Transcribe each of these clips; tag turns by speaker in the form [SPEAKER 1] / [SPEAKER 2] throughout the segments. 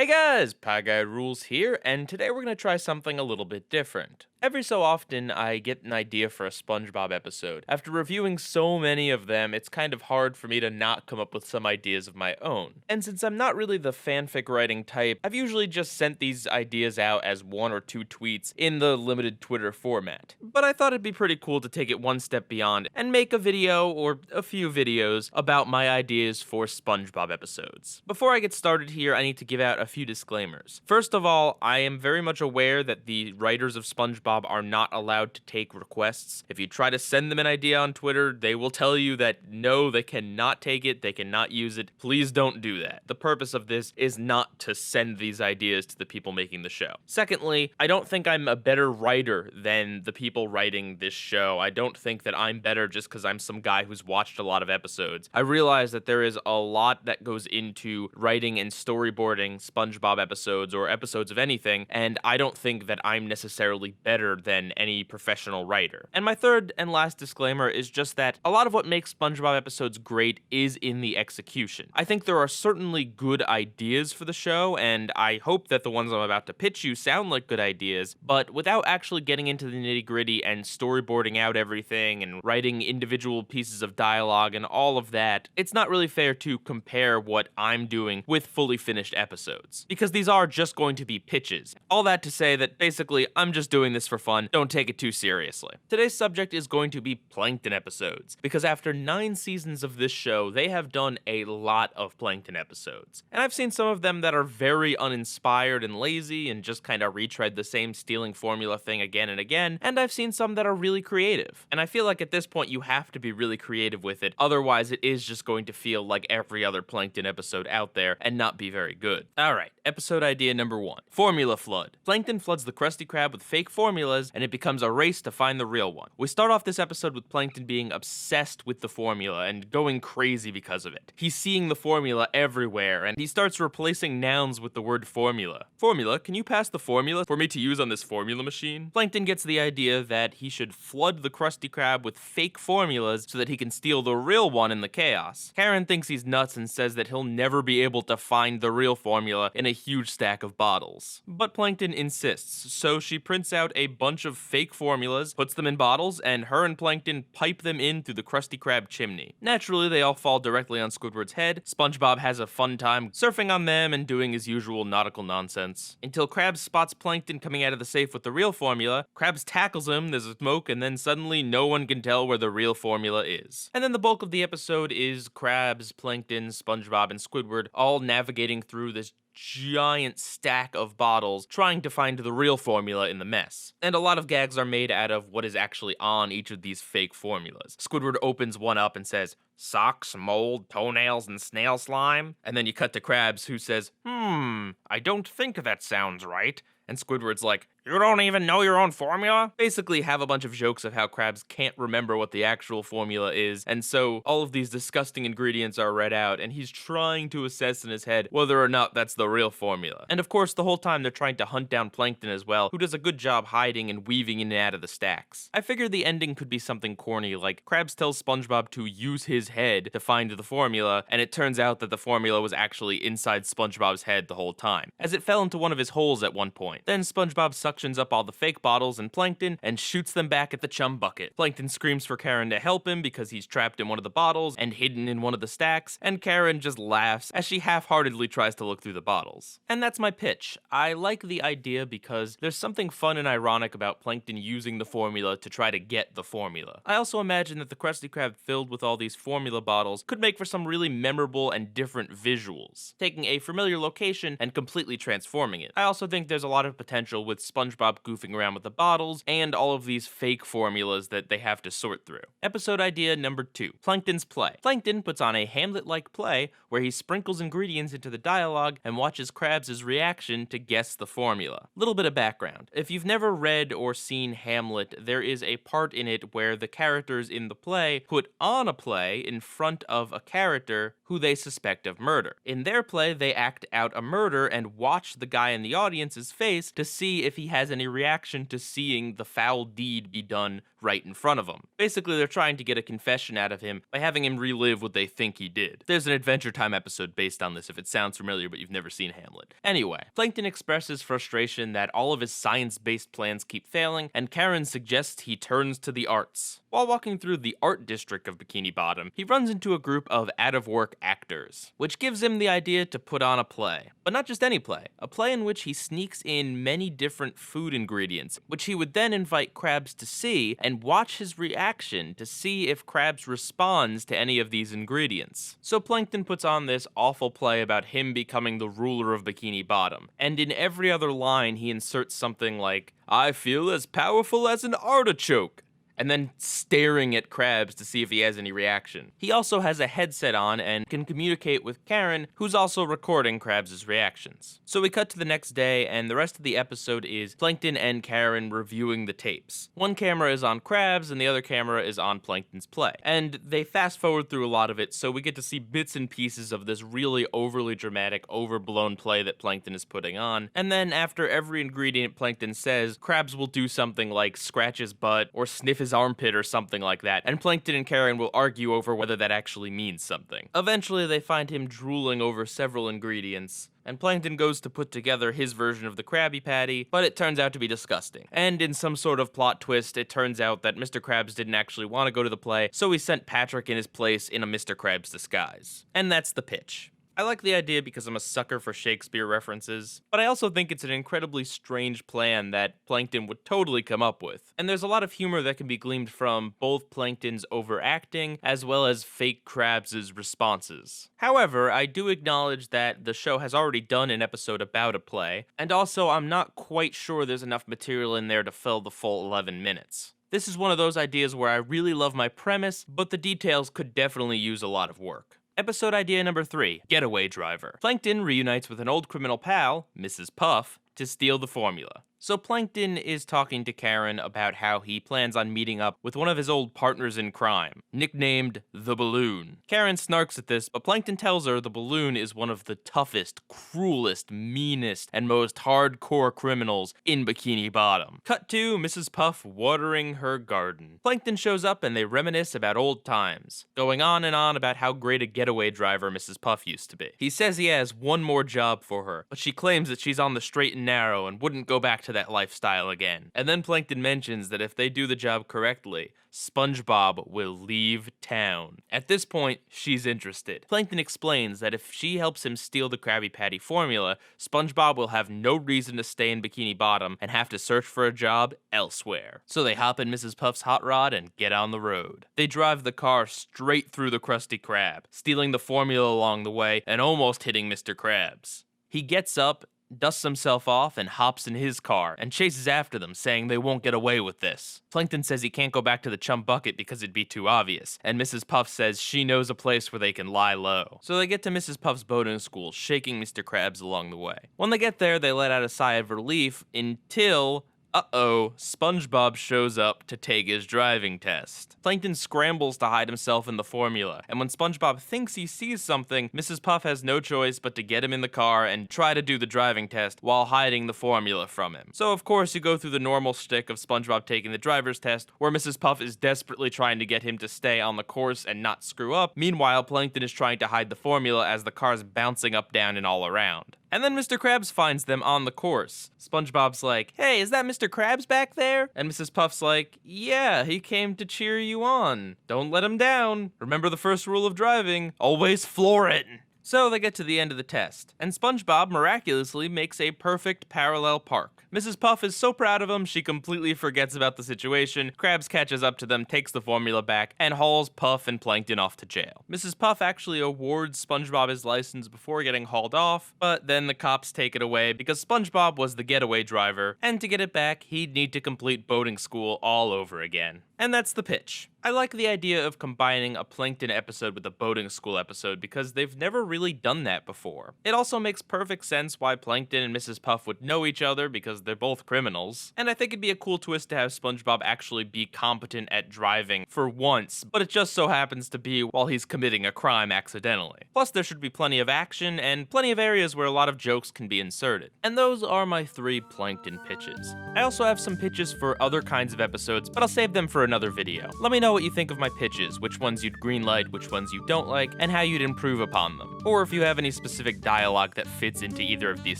[SPEAKER 1] Hey guys, PIEGUYRULZ here, and today we're going to try something a little bit different. Every so often, I get an idea for a SpongeBob episode. After reviewing so many of them, it's kind of hard for me to not come up with some ideas of my own. And since I'm not really the fanfic writing type, I've usually just sent these ideas out as one or two tweets in the limited Twitter format. But I thought it'd be pretty cool to take it one step beyond and make a video or a few videos about my ideas for SpongeBob episodes. Before I get started here, I need to give out a few disclaimers. First of all, I am very much aware that the writers of SpongeBob are not allowed to take requests. If you try to send them an idea on Twitter, they will tell you that no, they cannot take it, they cannot use it. Please don't do that. The purpose of this is not to send these ideas to the people making the show. Secondly, I don't think I'm a better writer than the people writing this show. I don't think that I'm better just because I'm some guy who's watched a lot of episodes. I realize that there is a lot that goes into writing and storyboarding SpongeBob episodes or episodes of anything, and I don't think that I'm necessarily better than any professional writer. And my third and last disclaimer is just that a lot of what makes SpongeBob episodes great is in the execution. I think there are certainly good ideas for the show, and I hope that the ones I'm about to pitch you sound like good ideas, but without actually getting into the nitty-gritty and storyboarding out everything and writing individual pieces of dialogue and all of that, it's not really fair to compare what I'm doing with fully finished episodes, because these are just going to be pitches. All that to say that basically I'm just doing this for fun, don't take it too seriously. Today's subject is going to be Plankton episodes, because after 9 seasons of this show, they have done a lot of Plankton episodes. And I've seen some of them that are very uninspired and lazy and just kind of retread the same stealing formula thing again and again, and I've seen some that are really creative. And I feel like at this point you have to be really creative with it, otherwise it is just going to feel like every other Plankton episode out there and not be very good. Alright, episode idea number 1. Formula flood. Plankton floods the Krusty Krab with fake formulas, and it becomes a race to find the real one. We start off this episode with Plankton being obsessed with the formula and going crazy because of it. He's seeing the formula everywhere, and he starts replacing nouns with the word formula. Formula, can you pass the formula for me to use on this formula machine? Plankton gets the idea that he should flood the Krusty Krab with fake formulas so that he can steal the real one in the chaos. Karen thinks he's nuts and says that he'll never be able to find the real formula in a huge stack of bottles. But Plankton insists, so she prints out a bunch of fake formulas, puts them in bottles, and her and Plankton pipe them in through the Krusty Krab chimney. Naturally, they all fall directly on Squidward's head. SpongeBob has a fun time surfing on them and doing his usual nautical nonsense. Until Krabs spots Plankton coming out of the safe with the real formula, Krabs tackles him, there's a smoke, and then suddenly no one can tell where the real formula is. And then the bulk of the episode is Krabs, Plankton, SpongeBob, and Squidward all navigating through this giant stack of bottles trying to find the real formula in the mess. And a lot of gags are made out of what is actually on each of these fake formulas. Squidward opens one up and says, "Socks, mold, toenails, and snail slime." And then you cut to Krabs, who says, "I don't think that sounds right." And Squidward's like, "You don't even know your own formula?" Basically have a bunch of jokes of how Krabs can't remember what the actual formula is, and so all of these disgusting ingredients are read out, and he's trying to assess in his head whether or not that's the real formula. And of course, the whole time they're trying to hunt down Plankton as well, who does a good job hiding and weaving in and out of the stacks. I figured the ending could be something corny, like Krabs tells SpongeBob to use his head to find the formula, and it turns out that the formula was actually inside SpongeBob's head the whole time, as it fell into one of his holes at one point. Then SpongeBob suctions up all the fake bottles and Plankton and shoots them back at the chum bucket. Plankton screams for Karen to help him because he's trapped in one of the bottles and hidden in one of the stacks, and Karen just laughs as she half-heartedly tries to look through the bottles. And that's my pitch. I like the idea because there's something fun and ironic about Plankton using the formula to try to get the formula. I also imagine that the Krusty Krab filled with all these formula bottles could make for some really memorable and different visuals, taking a familiar location and completely transforming it. I also think there's a lot of potential with SpongeBob goofing around with the bottles and all of these fake formulas that they have to sort through. Episode idea number 2, Plankton's play. Plankton puts on a Hamlet-like play where he sprinkles ingredients into the dialogue and watches Krabs' reaction to guess the formula. Little bit of background. If you've never read or seen Hamlet, there is a part in it where the characters in the play put on a play in front of a character who they suspect of murder. In their play, they act out a murder and watch the guy in the audience's face to see if he has any reaction to seeing the foul deed be done right in front of him. Basically, they're trying to get a confession out of him by having him relive what they think he did. There's an Adventure Time episode based on this if it sounds familiar but you've never seen Hamlet. Anyway, Plankton expresses frustration that all of his science-based plans keep failing, and Karen suggests he turns to the arts. While walking through the art district of Bikini Bottom, he runs into a group of out-of-work actors, which gives him the idea to put on a play. But not just any play, a play in which he sneaks in many different food ingredients, which he would then invite Krabs to see and watch his reaction to see if Krabs responds to any of these ingredients. So Plankton puts on this awful play about him becoming the ruler of Bikini Bottom, and in every other line he inserts something like, "I feel as powerful as an artichoke," and then staring at Krabs to see if he has any reaction. He also has a headset on and can communicate with Karen, who's also recording Krabs' reactions. So we cut to the next day, and the rest of the episode is Plankton and Karen reviewing the tapes. One camera is on Krabs, and the other camera is on Plankton's play. And they fast forward through a lot of it, so we get to see bits and pieces of this really overly dramatic, overblown play that Plankton is putting on. And then after every ingredient Plankton says, Krabs will do something like scratch his butt or sniff his armpit or something like that, and Plankton and Karen will argue over whether that actually means something. Eventually, they find him drooling over several ingredients, and Plankton goes to put together his version of the Krabby Patty, but it turns out to be disgusting. And in some sort of plot twist, it turns out that Mr. Krabs didn't actually want to go to the play, so he sent Patrick in his place in a Mr. Krabs disguise. And that's the pitch. I like the idea because I'm a sucker for Shakespeare references, but I also think it's an incredibly strange plan that Plankton would totally come up with. And there's a lot of humor that can be gleaned from both Plankton's overacting as well as fake Krabs' responses. However, I do acknowledge that the show has already done an episode about a play, and also I'm not quite sure there's enough material in there to fill the full 11 minutes. This is one of those ideas where I really love my premise, but the details could definitely use a lot of work. Episode idea number 3, Getaway Driver. Plankton reunites with an old criminal pal, Mrs. Puff, to steal the formula. So Plankton is talking to Karen about how he plans on meeting up with one of his old partners in crime, nicknamed the Balloon. Karen snarks at this, but Plankton tells her the Balloon is one of the toughest, cruelest, meanest, and most hardcore criminals in Bikini Bottom. Cut to Mrs. Puff watering her garden. Plankton shows up and they reminisce about old times, going on and on about how great a getaway driver Mrs. Puff used to be. He says he has one more job for her, but she claims that she's on the straight and narrow and wouldn't go back to that lifestyle again. And then Plankton mentions that if they do the job correctly, SpongeBob will leave town. At this point, she's interested. Plankton explains that if she helps him steal the Krabby Patty formula, SpongeBob will have no reason to stay in Bikini Bottom and have to search for a job elsewhere. So they hop in Mrs. Puff's hot rod and get on the road. They drive the car straight through the Krusty Krab, stealing the formula along the way and almost hitting Mr. Krabs. He gets up, dusts himself off, and hops in his car, and chases after them, saying they won't get away with this. Plankton says he can't go back to the chum bucket because it'd be too obvious, and Mrs. Puff says she knows a place where they can lie low. So they get to Mrs. Puff's boating school, shaking Mr. Krabs along the way. When they get there, they let out a sigh of relief until SpongeBob shows up to take his driving test. Plankton scrambles to hide himself in the formula, and when SpongeBob thinks he sees something, Mrs. Puff has no choice but to get him in the car and try to do the driving test while hiding the formula from him. So of course you go through the normal shtick of SpongeBob taking the driver's test, where Mrs. Puff is desperately trying to get him to stay on the course and not screw up. Meanwhile, Plankton is trying to hide the formula as the car's bouncing up, down, and all around. And then Mr. Krabs finds them on the course. SpongeBob's like, "Hey, is that Mr. Krabs back there?" And Mrs. Puff's like, "Yeah, he came to cheer you on. Don't let him down. Remember the first rule of driving, always floor it." So they get to the end of the test, and SpongeBob miraculously makes a perfect parallel park. Mrs. Puff is so proud of him, she completely forgets about the situation. Krabs catches up to them, takes the formula back, and hauls Puff and Plankton off to jail. Mrs. Puff actually awards SpongeBob his license before getting hauled off, but then the cops take it away because SpongeBob was the getaway driver, and to get it back, he'd need to complete boating school all over again. And that's the pitch. I like the idea of combining a Plankton episode with a boating school episode because they've never really done that before. It also makes perfect sense why Plankton and Mrs. Puff would know each other because they're both criminals. And I think it'd be a cool twist to have SpongeBob actually be competent at driving for once, but it just so happens to be while he's committing a crime accidentally. Plus, there should be plenty of action and plenty of areas where a lot of jokes can be inserted. And those are my 3 Plankton pitches. I also have some pitches for other kinds of episodes, but I'll save them for another video. Let me know what you think of my pitches, which ones you'd greenlight, which ones you don't like, and how you'd improve upon them. Or if you have any specific dialogue that fits into either of these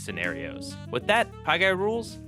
[SPEAKER 1] scenarios. With that, Pie Guy rules,